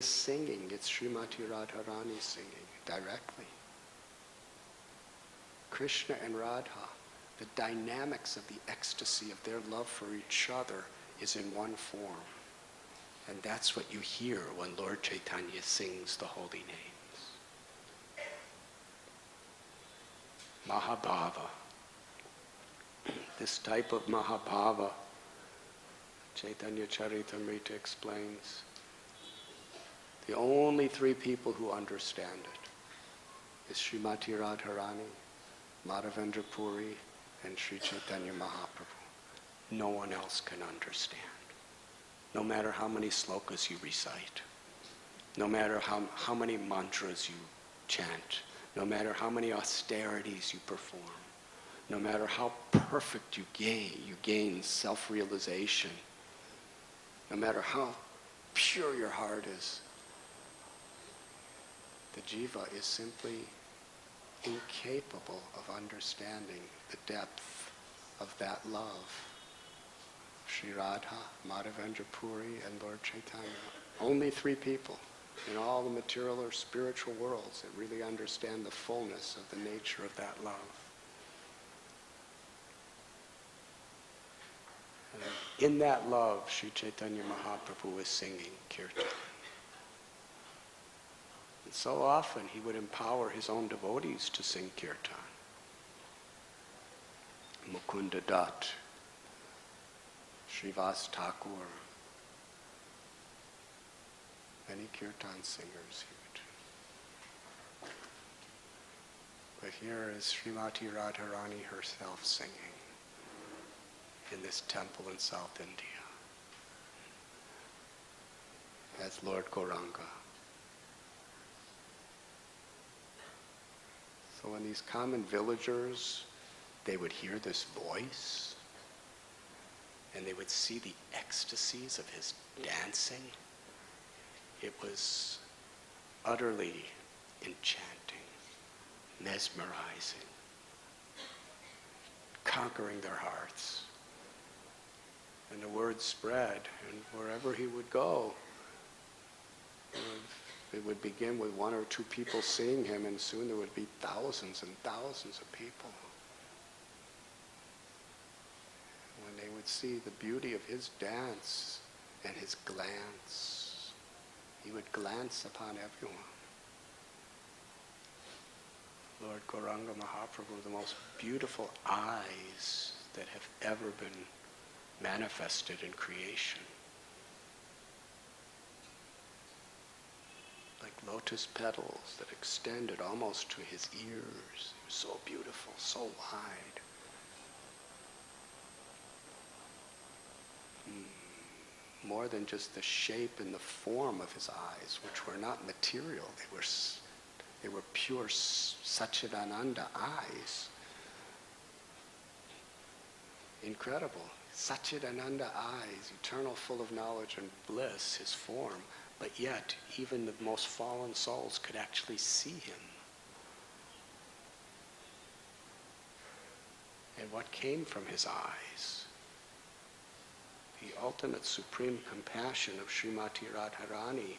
singing, it's Srimati Radharani singing directly. Krishna and Radha, the dynamics of the ecstasy of their love for each other is in one form. And that's what you hear when Lord Chaitanya sings the holy names. Mahabhava. This type of Mahabhava, Chaitanya Charitamrita explains, the only three people who understand it is Srimati Radharani, Madhavendra Puri, and Sri Chaitanya Mahaprabhu. No one else can understand. No matter how many slokas you recite, no matter how many mantras you chant, no matter how many austerities you perform, no matter how perfect you gain self-realization, no matter how pure your heart is, the jiva is simply incapable of understanding the depth of that love. Sri Radha, Madhavendra Puri, and Lord Chaitanya. Only three people in all the material or spiritual worlds that really understand the fullness of the nature of that love. And in that love, Sri Chaitanya Mahaprabhu is singing kirtan. And so often he would empower his own devotees to sing kirtan. Mukunda Dutt, Srivas Thakur, many kirtan singers he would. But here is Srimati Radharani herself singing in this temple in South India as Lord Gauranga. So when these common villagers, they would hear this voice, and they would see the ecstasies of his dancing, it was utterly enchanting, mesmerizing, conquering their hearts. And the word spread, and wherever he would go, it would begin with one or two people seeing him, and soon there would be thousands and thousands of people. When they would see the beauty of his dance and his glance, he would glance upon everyone. Lord Gauranga Mahaprabhu, the most beautiful eyes that have ever been manifested in creation. Like lotus petals that extended almost to his ears. They were so beautiful, so wide. More than just the shape and the form of his eyes, which were not material. They were pure Satchidananda eyes. Incredible. Satchidananda eyes, eternal, full of knowledge and bliss, his form. But yet, even the most fallen souls could actually see him. And what came from his eyes? The ultimate supreme compassion of Srimati Radharani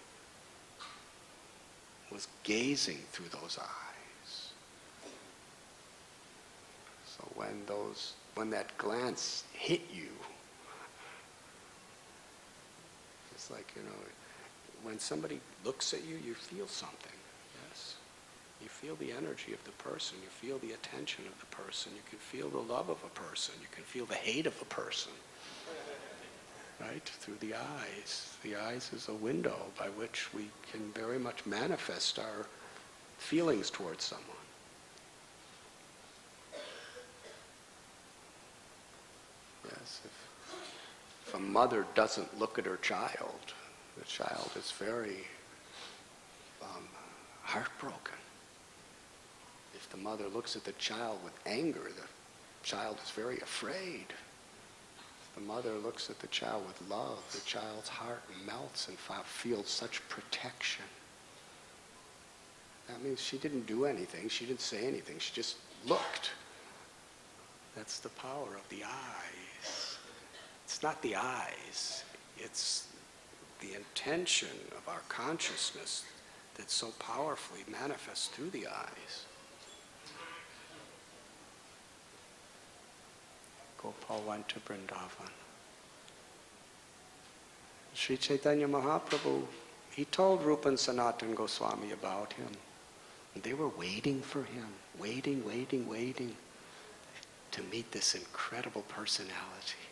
was gazing through those eyes. So when that glance hit you, it's like, when somebody looks at you, you feel something, yes? You feel the energy of the person, you feel the attention of the person, you can feel the love of a person, you can feel the hate of a person. Right? Through the eyes. The eyes is a window by which we can very much manifest our feelings towards someone. Yes, if a mother doesn't look at her child, the child is very heartbroken. If the mother looks at the child with anger, the child is very afraid. The mother looks at the child with love, the child's heart melts and feels such protection. That means she didn't do anything, she didn't say anything, she just looked. That's the power of the eyes. It's not the eyes, it's the intention of our consciousness that so powerfully manifests through the eyes. Gopal went to Vrindavan. Sri Chaitanya Mahaprabhu, he told Rupa and Sanatana Goswami about him. And they were waiting for him, waiting to meet this incredible personality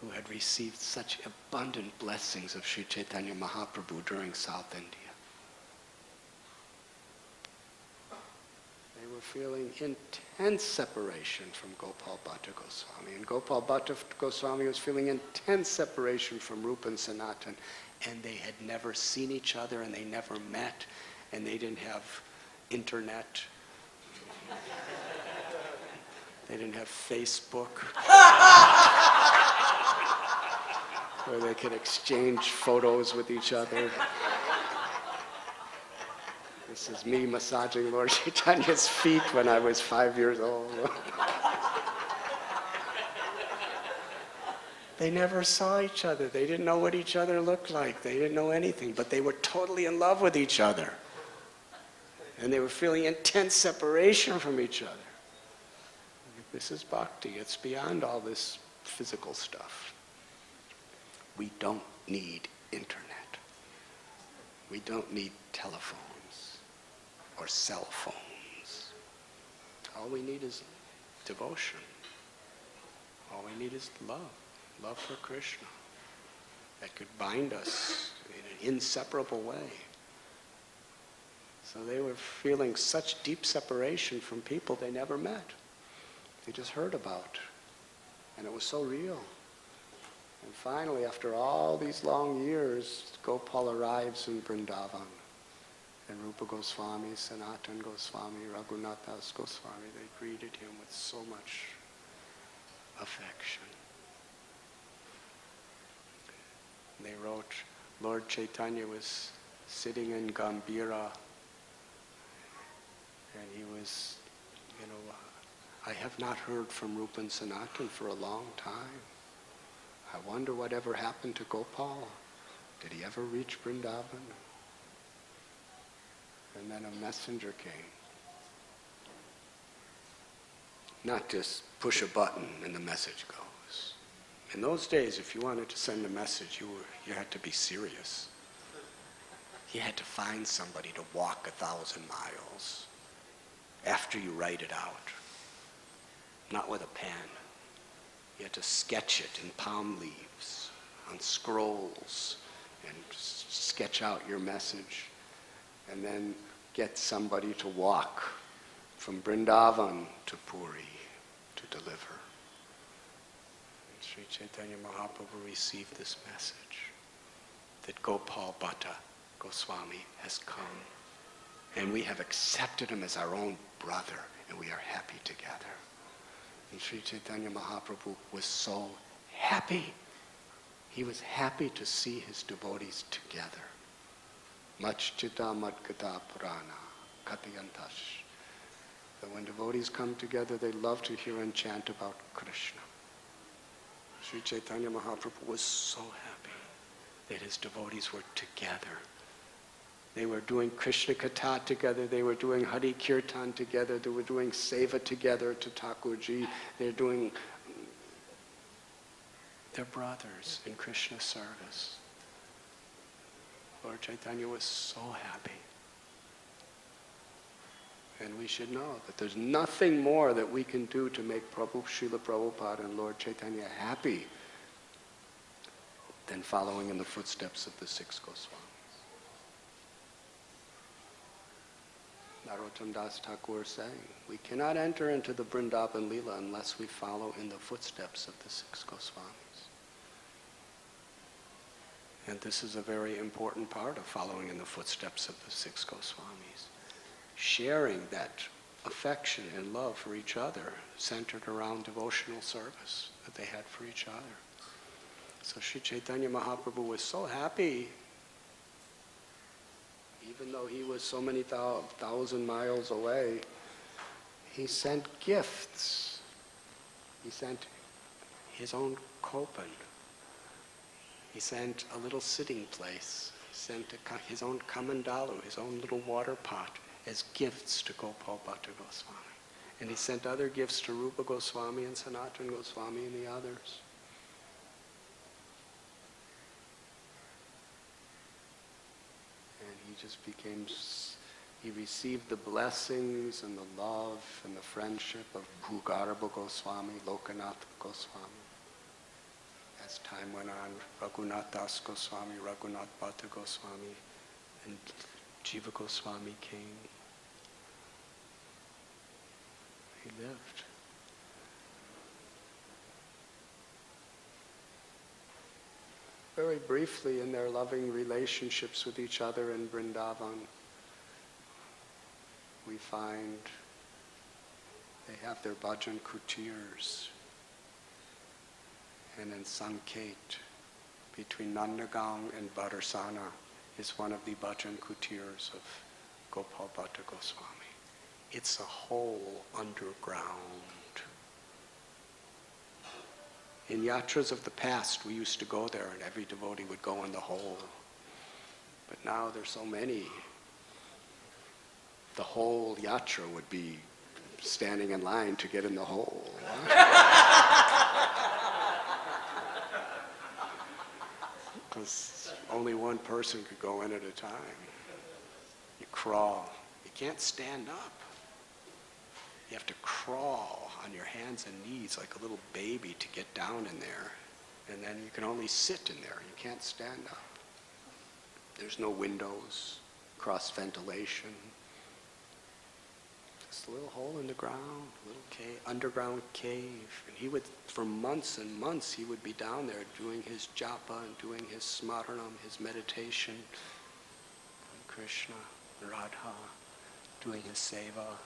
who had received such abundant blessings of Sri Chaitanya Mahaprabhu during South India. They were feeling intense separation from Gopal Bhatta Goswami. And Gopal Bhatta Goswami was feeling intense separation from Rupa and Sanatana. And they had never seen each other, and they never met, and they didn't have internet. They didn't have Facebook, where they could exchange photos with each other. This is me massaging Lord Chaitanya's feet when I was 5 years old. They never saw each other. They didn't know what each other looked like. They didn't know anything, but they were totally in love with each other. And they were feeling intense separation from each other. This is bhakti. It's beyond all this physical stuff. We don't need internet. We don't need telephones or cell phones. All we need is devotion. All we need is love for Krishna that could bind us in an inseparable way. So they were feeling such deep separation from people they never met. They just heard about. And it was so real. And finally, after all these long years, Gopal arrives in Vrindavan. And Rupa Goswami, Sanatana Goswami, Radhanath Goswami, they greeted him with so much affection. They wrote, Lord Chaitanya was sitting in Gambhira, and he was, I have not heard from Rupa and Sanatana for a long time. I wonder whatever happened to Gopal. Did he ever reach Vrindavan? And then a messenger came. Not just push a button and the message goes. In those days, if you wanted to send a message, you had to be serious. You had to find somebody to walk 1,000 miles after you write it out. Not with a pen. You had to sketch it in palm leaves, on scrolls, and sketch out your message, and then get somebody to walk from Vrindavan to Puri to deliver. And Sri Chaitanya Mahaprabhu received this message that Gopal Bhatta Goswami has come, and we have accepted him as our own brother, and we are happy together. And Sri Chaitanya Mahaprabhu was so happy. He was happy to see his devotees together. Machchita madgata purana kathayantash. That when devotees come together, they love to hear and chant about Krishna. Sri Chaitanya Mahaprabhu was so happy that his devotees were together. They were doing Krishna Katha together, they were doing Hari Kirtan together, they were doing Seva together to Thakurji. They're doing, they're brothers in Krishna service. Lord Chaitanya was so happy. And we should know that there's nothing more that we can do to make Srila Prabhupada and Lord Chaitanya happy than following in the footsteps of the 6 Goswamis. Narottam Das Thakur saying, we cannot enter into the Vrindavan Leela unless we follow in the footsteps of the 6 Goswamis. And this is a very important part of following in the footsteps of the 6 Goswamis. Sharing that affection and love for each other centered around devotional service that they had for each other. So Sri Chaitanya Mahaprabhu was so happy, even though he was so many 1,000 miles away. He sent gifts. He sent his own kopan. He sent a little sitting place, sent his own kamandalu, his own little water pot, as gifts to Gopal Bhatta Goswami. And he sent other gifts to Rupa Goswami and Sanatana Goswami and the others. And he just he received the blessings and the love and the friendship of Bhugarbha Goswami, Lokanath Goswami. As time went on, Raghunath Das Goswami, Raghunath Bhatta Goswami, and Jiva Goswami came. He lived. Very briefly, in their loving relationships with each other in Vrindavan, we find they have their bhajan kutirs. And in Sanket, between Nandagaon and Badarsana, is one of the bhajan kutirs of Gopal Bhatta Goswami. It's a hole underground. In yatras of the past, we used to go there and every devotee would go in the hole. But now there's so many. The whole yatra would be standing in line to get in the hole. Because only one person could go in at a time. You crawl. You can't stand up. You have to crawl on your hands and knees like a little baby to get down in there. And then you can only sit in there. You can't stand up. There's no windows, cross ventilation. Just a little hole in the ground, a little cave, underground cave. And he would, for months and months, he would be down there doing his japa and doing his smaranam, his meditation on Krishna, Radha, doing his seva.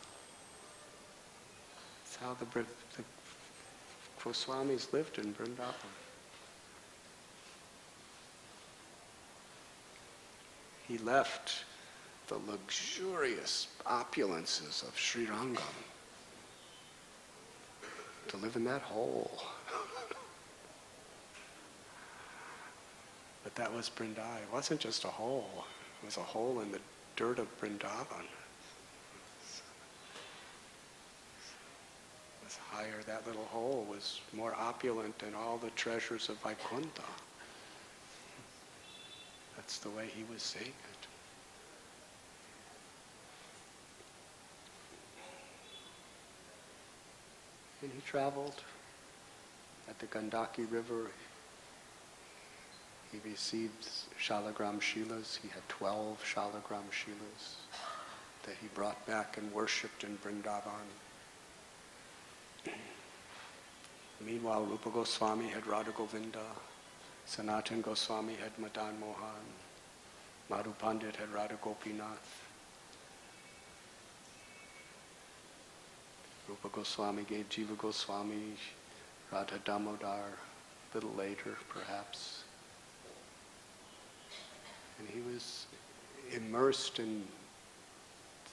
That's how the Goswamis lived in Vrindavan. He left the luxurious opulences of Sri Rangam to live in that hole. But that was Vrindavan. It wasn't just a hole. It was a hole in the dirt of Vrindavan. It was higher. That little hole was more opulent than all the treasures of Vaikuntha. That's the way he was seeing it. And he traveled at the Gandaki River. He received Shalagram Shilas. He had 12 Shalagram Shilas that he brought back and worshipped in Vrindavan. Meanwhile, Rupa Goswami had Radha Govinda. Sanatana Goswami had Madan Mohan. Madhu Pandit had Radha Gopinath. Rupa Goswami gave Jiva Goswami Radha Damodar a little later, perhaps. And he was immersed in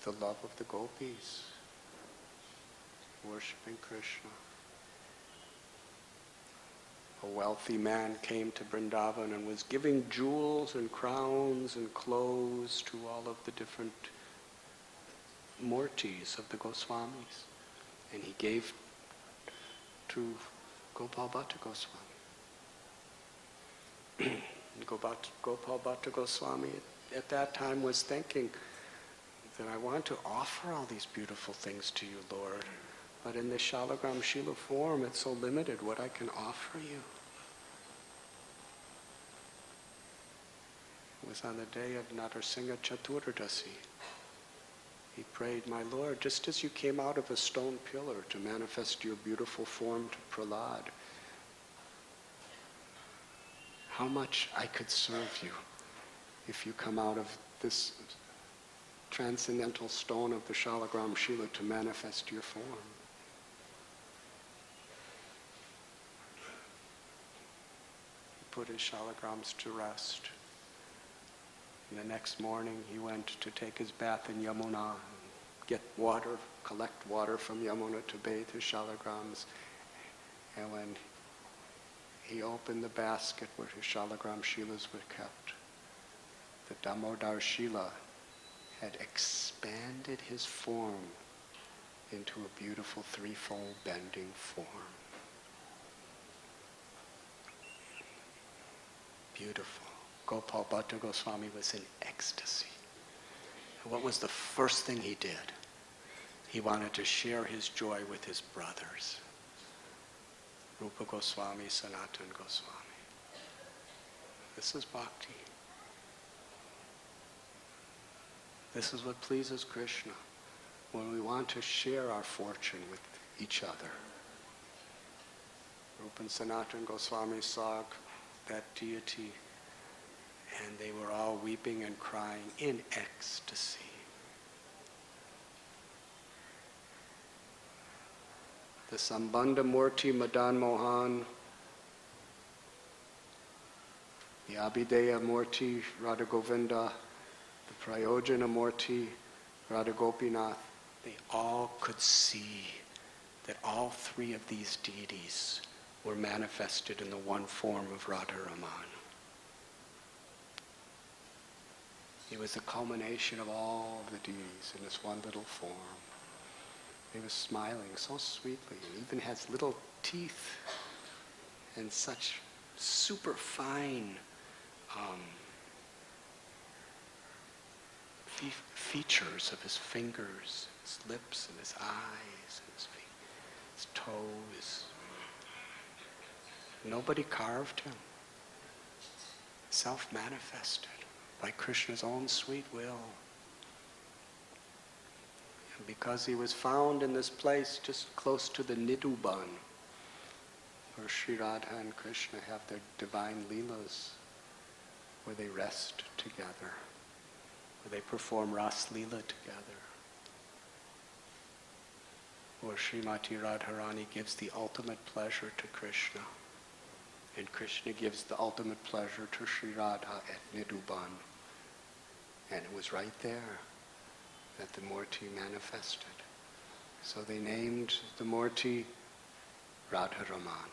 the love of the gopis, worshipping Krishna. A wealthy man came to Vrindavan and was giving jewels and crowns and clothes to all of the different murtis of the Goswamis. And he gave to Gopal Bhatta Goswami. Gopal Bhatta Goswami at that time was thinking that I want to offer all these beautiful things to you, Lord, but in the Shalagram Shila form it's so limited what I can offer you. It was on the day of Narsingha Chaturdasi. He prayed, my Lord, just as you came out of a stone pillar to manifest your beautiful form to Prahlad, how much I could serve you if you come out of this transcendental stone of the Shalagram Shila to manifest your form. He put his Shalagrams to rest. And the next morning he went to take his bath in Yamuna, get water, collect water from Yamuna to bathe his Shalagrams. And when he opened the basket where his Shalagram Shilas were kept. The Damodar Shila had expanded his form into a beautiful threefold bending form. Beautiful. Gopal Bhatta Goswami was in ecstasy. And what was the first thing he did? He wanted to share his joy with his brothers. Rupa Goswami, Sanatana Goswami. This is bhakti. This is what pleases Krishna, when we want to share our fortune with each other. Rupa and Sanatana Goswami saw that deity, and they were all weeping and crying in ecstasy. The Sambandha Murti Madan Mohan, the Abhideya Murti Radha Govinda, the Prayojana Murti Radha Gopinath, they all could see that all three of these deities were manifested in the one form of Radharaman. It was the culmination of all of the deities in this one little form. He was smiling so sweetly, and even has little teeth and such super fine features of his fingers, his lips, and his eyes, and his feet, his toes. Nobody carved him. Self-manifested by Krishna's own sweet will. And because he was found in this place just close to the Nidhuban, where Sri Radha and Krishna have their divine leelas, where they rest together, where they perform Ras Leela together, where Srimati Radharani gives the ultimate pleasure to Krishna, and Krishna gives the ultimate pleasure to Sri Radha at Nidhuban. And it was right there that the Murti manifested. So they named the Murti Radharaman.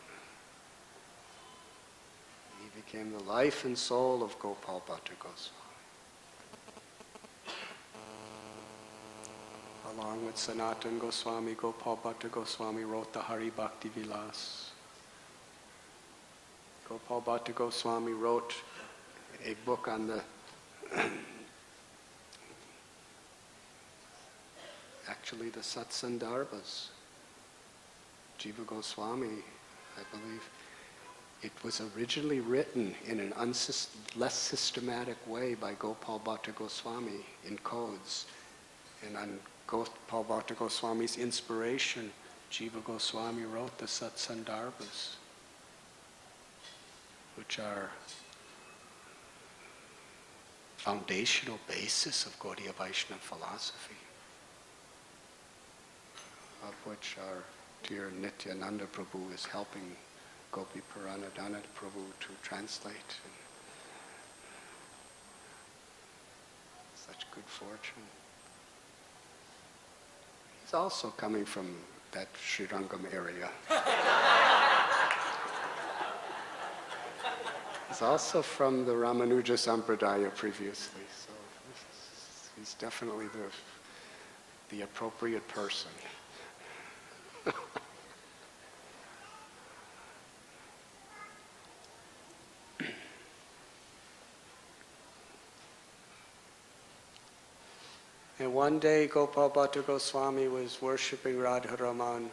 He became the life and soul of Gopal Bhatta Goswami. Along with Sanatana Goswami, Gopal Bhatta Goswami wrote the Hari Bhakti Vilas. Gopal Bhatta Goswami wrote a book on the actually the Satsandarbhas. Jiva Goswami, I believe, it was originally written in an less systematic way by Gopal Bhatta Goswami in codes. And on Gopal Bhatta Goswami's inspiration, Jiva Goswami wrote the Satsandarbhas, which are foundational basis of Gaudiya Vaishnava philosophy, of which our dear Nityananda Prabhu is helping Gopi Puranadana Prabhu to translate. Such good fortune. He's also coming from that Srirangam area. He's also from the Ramanuja Sampradaya previously, so he's definitely the appropriate person. And one day Gopal Bhatta Goswami was worshipping Radharaman,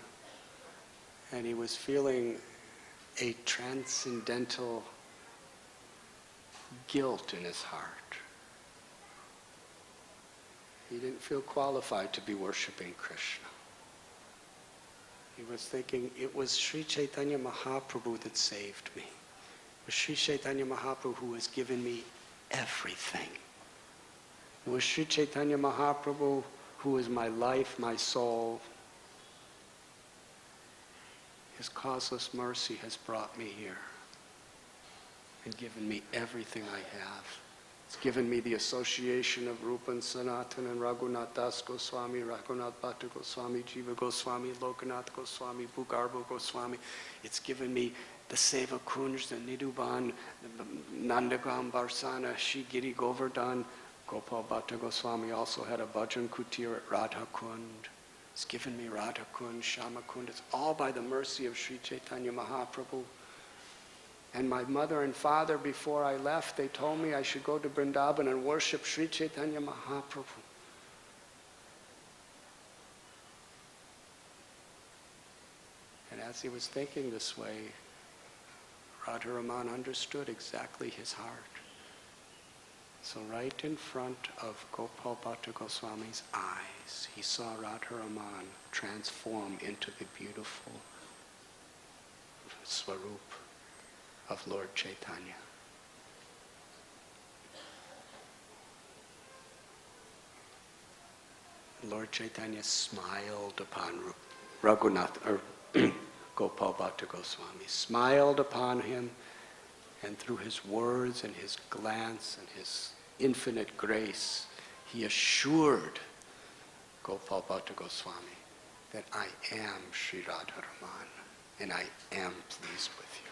and he was feeling a transcendental guilt in his heart. He didn't feel qualified to be worshipping Krishna. He was thinking, it was Sri Chaitanya Mahaprabhu that saved me. It was Sri Chaitanya Mahaprabhu who has given me everything. It was Sri Chaitanya Mahaprabhu who is my life, my soul. His causeless mercy has brought me here and given me everything I have. It's given me the association of Rupa and Sanatana and Raghunath Das Goswami, Raghunath Bhatta Goswami, Jiva Goswami, Lokanath Goswami, Bhugarbha Goswami. It's given me the Seva Kunj, the Nidhuban, the Nandagam Barsana, Shri Giri Govardhan. Gopal Bhatta Goswami also had a bhajan kutir at Radha Kund. He's given me Radha Kund, Shama Kund. It's all by the mercy of Sri Chaitanya Mahaprabhu. And my mother and father, before I left, they told me I should go to Vrindavan and worship Sri Chaitanya Mahaprabhu. And as he was thinking this way, Radharaman understood exactly his heart. So right in front of Gopal Bhatta Goswami's eyes, he saw Radharaman transform into the beautiful Swarup of Lord Chaitanya. Lord Chaitanya smiled upon Radhanath, or Gopal Bhatta Goswami, smiled upon him, and through his words and his glance and his infinite grace, he assured Gopal Bhatta Goswami that I am Sri Radharaman and I am pleased with you.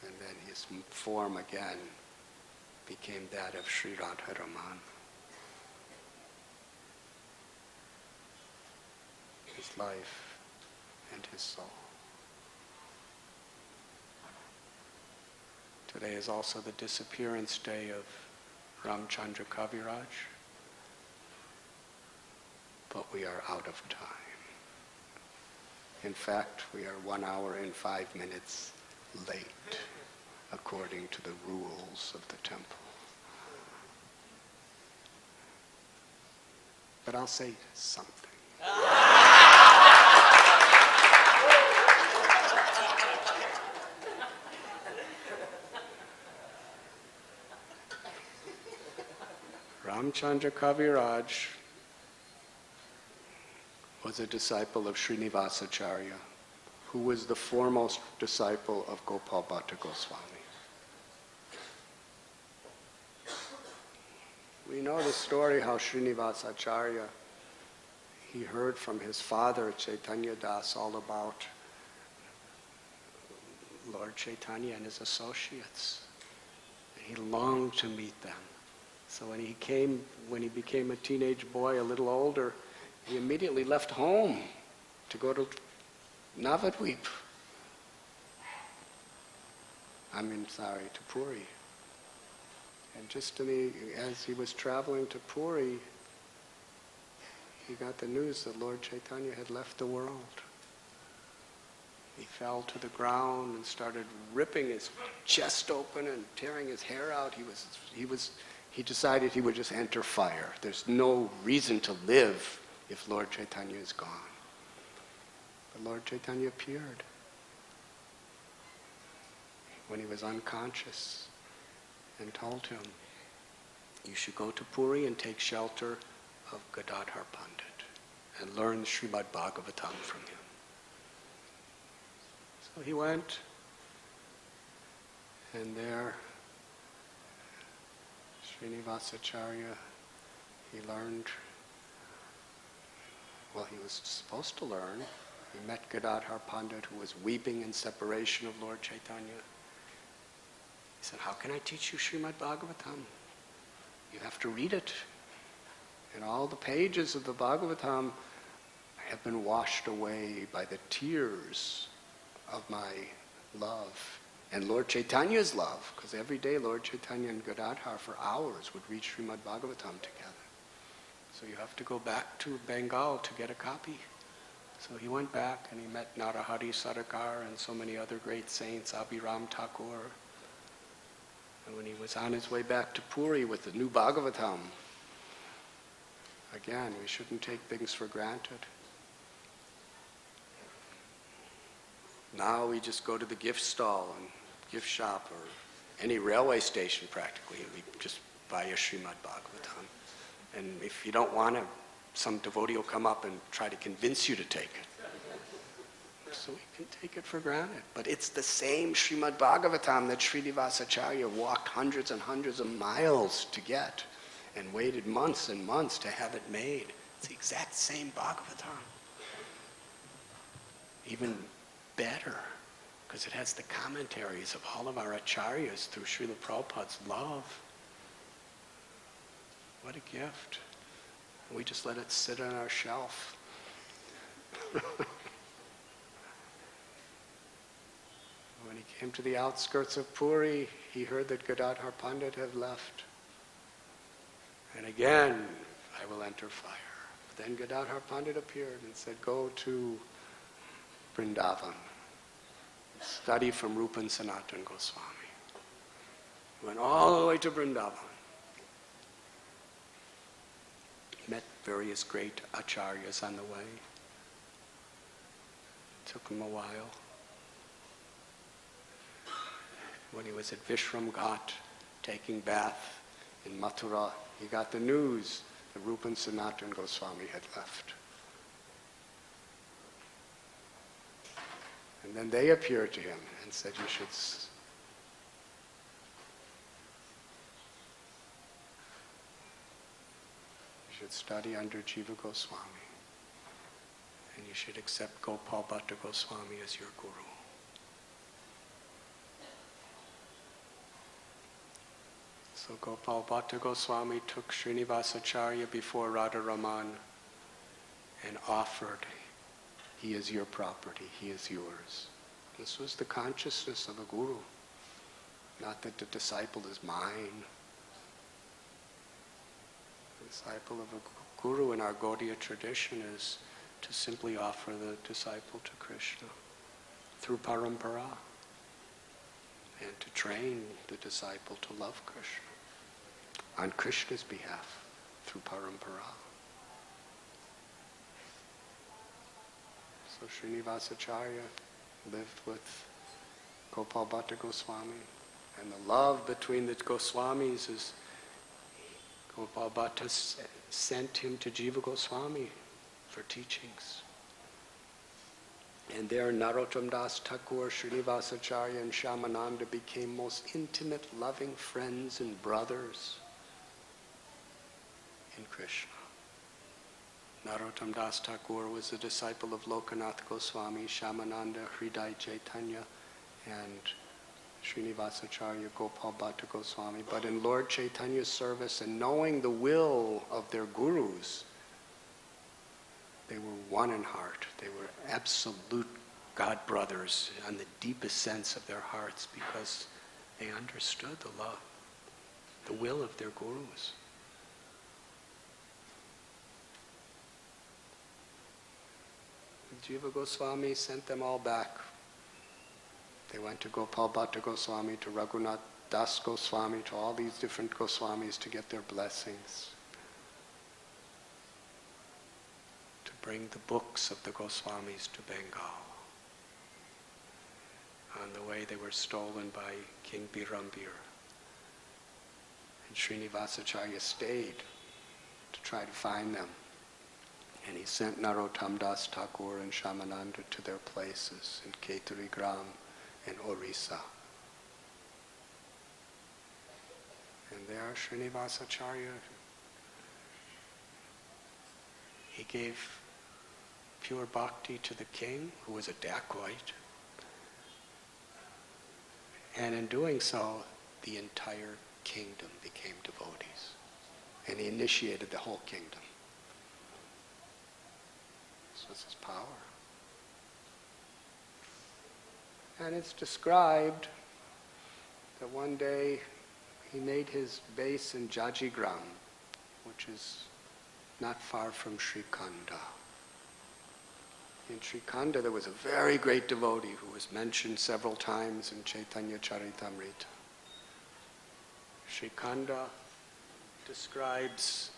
And then his form again became that of Sri Radharaman. His life and his soul. Today is also the disappearance day of Ramchandra Kaviraj, but we are out of time. In fact, we are 1 hour and 5 minutes late, according to the rules of the temple. But I'll say something. Ramchandra Kaviraj was a disciple of Srinivasacharya, who was the foremost disciple of Gopal Bhatta Goswami. We know the story how Srinivasacharya, he heard from his father Chaitanya Das all about Lord Chaitanya and his associates. He longed to meet them. So when he became a teenage boy, a little older, he immediately left home to go to Navadvip. To Puri. And just as he was traveling to Puri, he got the news that Lord Chaitanya had left the world. He fell to the ground and started ripping his chest open and tearing his hair out. He decided he would just enter fire. There's no reason to live if Lord Chaitanya is gone. But Lord Chaitanya appeared when he was unconscious and told him, you should go to Puri and take shelter of Gadadhar Pandit and learn Srimad Bhagavatam from him. So he went, and there Srinivasacharya, he learned, he was supposed to learn. He met Gadadhar Pandit, who was weeping in separation of Lord Chaitanya. He said, how can I teach you Srimad Bhagavatam? You have to read it. And all the pages of the Bhagavatam have been washed away by the tears of my love. And Lord Chaitanya's love, because every day Lord Chaitanya and Gadadhar for hours would read Srimad Bhagavatam together. So you have to go back to Bengal to get a copy. So he went back and he met Narahari Sarakar and so many other great saints, Abhiram Thakur. And when he was on his way back to Puri with the new Bhagavatam, again, we shouldn't take things for granted. Now we just go to the gift stall and gift shop or any railway station practically, and we just buy a Srimad Bhagavatam. And if you don't want to, some devotee will come up and try to convince you to take it. So we can take it for granted. But it's the same Srimad Bhagavatam that Srinivasacharya walked hundreds and hundreds of miles to get and waited months and months to have it made. It's the exact same Bhagavatam. Even better because it has the commentaries of all of our acharyas through Srila Prabhupada's love. What a gift. We just let it sit on our shelf. When he came to the outskirts of Puri, he heard that Gadadhar Pandit had left. And again, I will enter fire. But then Gadadhar Pandit appeared and said, go to Vrindavan. Study from Rupa and Sanatana Goswami. Went all the way to Vrindavan. Met various great acharyas on the way. Took him a while. When he was at Vishram Ghat, taking bath in Mathura, he got the news that Rupa and Sanatana Goswami had left. And then they appeared to him and said, you should study under Jiva Goswami. And you should accept Gopal Bhatta Goswami as your guru. So Gopal Bhatta Goswami took Srinivasacharya before Radharaman and offered, he is your property, he is yours. This was the consciousness of a guru. Not that the disciple is mine. The disciple of a guru in our Gaudiya tradition is to simply offer the disciple to Krishna through parampara and to train the disciple to love Krishna on Krishna's behalf through parampara. So Srinivasacharya lived with Gopal Bhatta Goswami, and the love between the Goswamis is Gopal Bhatta sent him to Jiva Goswami for teachings. And there Narottam Das Thakur, Srinivasacharya and Shyamananda became most intimate, loving friends and brothers in Krishna. Narottam Das Thakur was a disciple of Lokanath Goswami, Shyamananda, Hriday Chaitanya, and Srinivasacharya, Gopal Bhatta Goswami. But in Lord Chaitanya's service and knowing the will of their gurus, they were one in heart. They were absolute God brothers on the deepest sense of their hearts because they understood the love, the will of their gurus. Jiva Goswami sent them all back. They went to Gopal Bhatta Goswami, to Raghunath Das Goswami, to all these different Goswamis to get their blessings. To bring the books of the Goswamis to Bengal. On the way they were stolen by King Birambir. And Srinivasacharya stayed to try to find them. And he sent Narottam Das Thakur and Shyamananda to their places in Ketari Gram and Orissa. And there Srinivasacharya, he gave pure bhakti to the king, who was a dacoit. And in doing so, the entire kingdom became devotees. And he initiated the whole kingdom. This was his power. And it's described that one day he made his base in Jajigram, which is not far from Srikhanda. In Srikhanda there was a very great devotee who was mentioned several times in Chaitanya Charitamrita. Srikhanda describes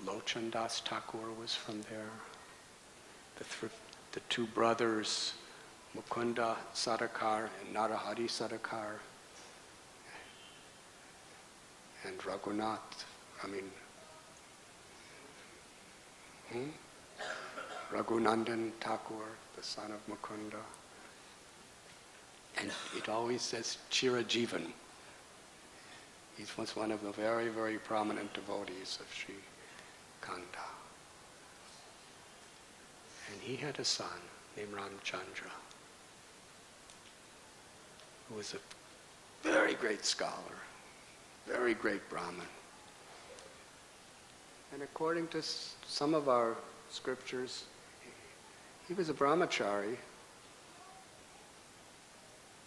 Lochan Das Thakur was from there. The two brothers, Mukunda Sadakar and Narahari Sadakar, and Raghunandan Thakur, the son of Mukunda. And it always says Chirajivan. He was one of the very, very prominent devotees of Sri Khanda. And he had a son named Ramchandra. who was a very great scholar, very great Brahmin. And according to some of our scriptures, he was a brahmachari.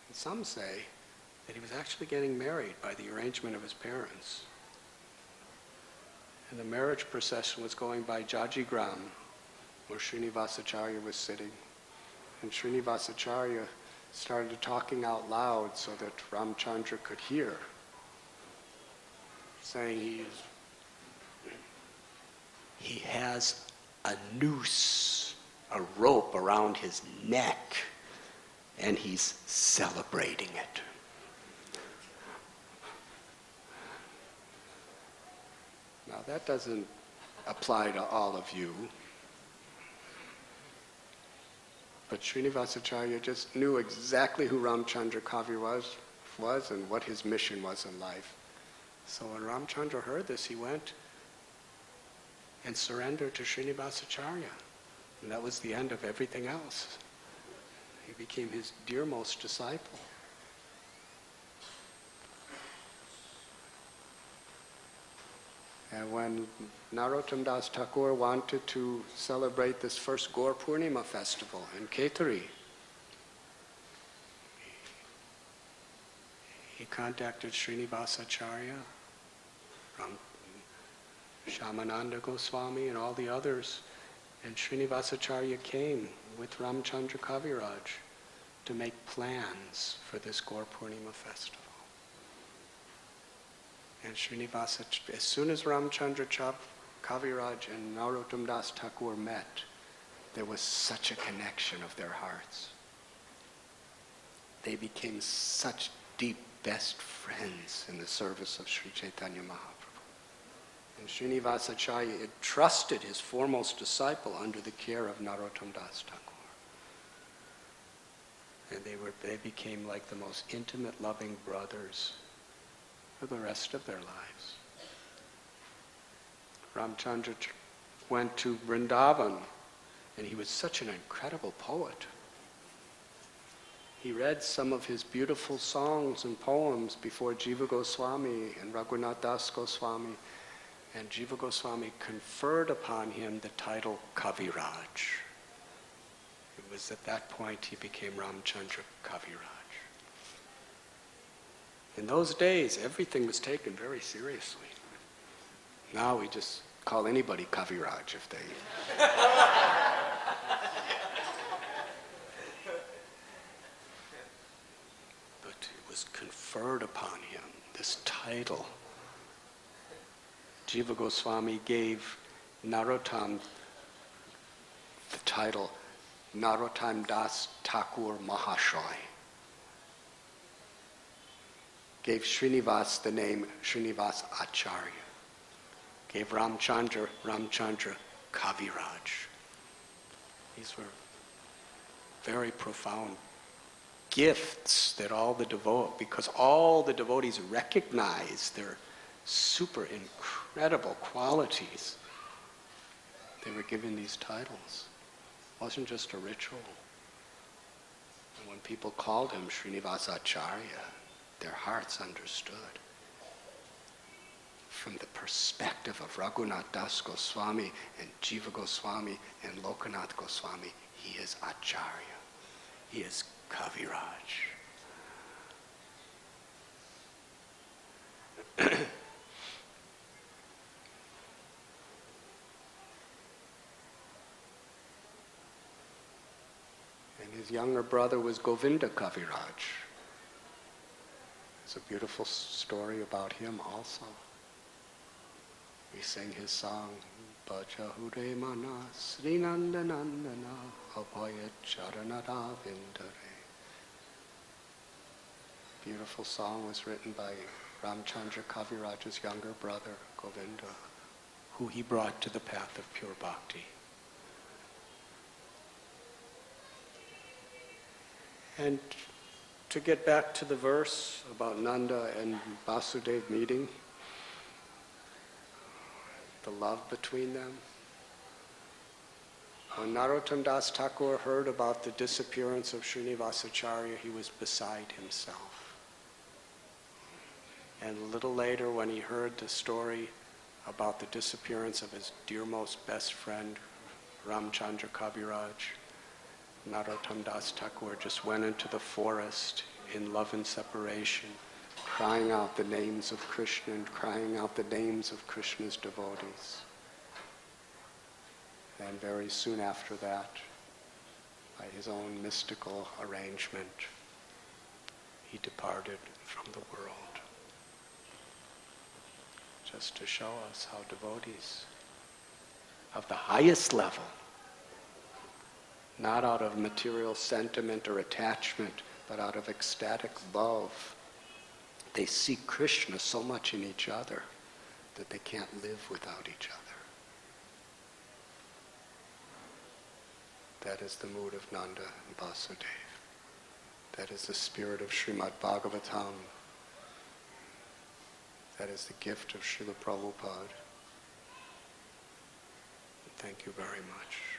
And some say that he was actually getting married by the arrangement of his parents. And the marriage procession was going by Jajigram, where Srinivasacharya was sitting. And Srinivasacharya started talking out loud so that Ramchandra could hear, saying he has a noose, a rope around his neck, and he's celebrating it. Now that doesn't apply to all of you, but Srinivasacharya just knew exactly who Ramchandra Kaviraj was and what his mission was in life. So when Ramchandra heard this, he went and surrendered to Srinivasacharya. And that was the end of everything else. He became his dearmost disciple. And when Narottam Das Thakur wanted to celebrate this first Gaur Purnima festival in Ketari, he contacted Srinivasacharya, Shamananda Goswami and all the others, and Srinivasacharya came with Ramchandra Kaviraj to make plans for this Gaur Purnima festival. And Srinivasacharya, as soon as Ramchandra Kaviraj and Narottam Das Thakur met, there was such a connection of their hearts. They became such deep best friends in the service of Sri Chaitanya Mahaprabhu. And Srinivasacharya entrusted his foremost disciple under the care of Narottam Das Thakur. And they became like the most intimate, loving brothers for the rest of their lives. Ramchandra went to Vrindavan, and he was such an incredible poet. He read some of his beautiful songs and poems before Jiva Goswami and Raghunath Das Goswami, and Jiva Goswami conferred upon him the title Kaviraj. It was at that point he became Ramchandra Kaviraj. In those days, everything was taken very seriously. Now we just call anybody Kaviraj if they... But it was conferred upon him, this title. Jiva Goswami gave Narottam the title Narottam Das Thakur Mahashoy. Gave Srinivas the name Srinivas Acharya. Gave Ramchandra Kaviraj. These were very profound gifts that all the devotees, because all the devotees recognized their super incredible qualities, they were given these titles. It wasn't just a ritual. And when people called him Srinivas Acharya, their hearts understood. From the perspective of Raghunath Das Goswami and Jiva Goswami and Lokanath Goswami, he is Acharya. He is Kaviraj. And his younger brother was Govinda Kaviraj. There's a beautiful story about him also. We sing his song, Bhaja Hure Mana Srinanda Nandana Abhaya Charanada Vindare. Beautiful song was written by Ramchandra Kaviraj's younger brother, Govinda, who he brought to the path of pure bhakti. And to get back to the verse about Nanda and Vasudev meeting, the love between them, When Narottam Das Thakur heard about the disappearance of Srinivasacharya, he was beside himself. And a little later, when he heard the story about the disappearance of his dearmost best friend, Ramchandra Kaviraj, Narottam Das Thakur just went into the forest in love and separation, crying out the names of Krishna and crying out the names of Krishna's devotees. And very soon after that, by his own mystical arrangement, he departed from the world. Just to show us how devotees of the highest level, not out of material sentiment or attachment, but out of ecstatic love, they seek Krishna so much in each other that they can't live without each other. That is the mood of Nanda and Vasudeva. That is the spirit of Srimad Bhagavatam. That is the gift of Srila Prabhupada. Thank you very much.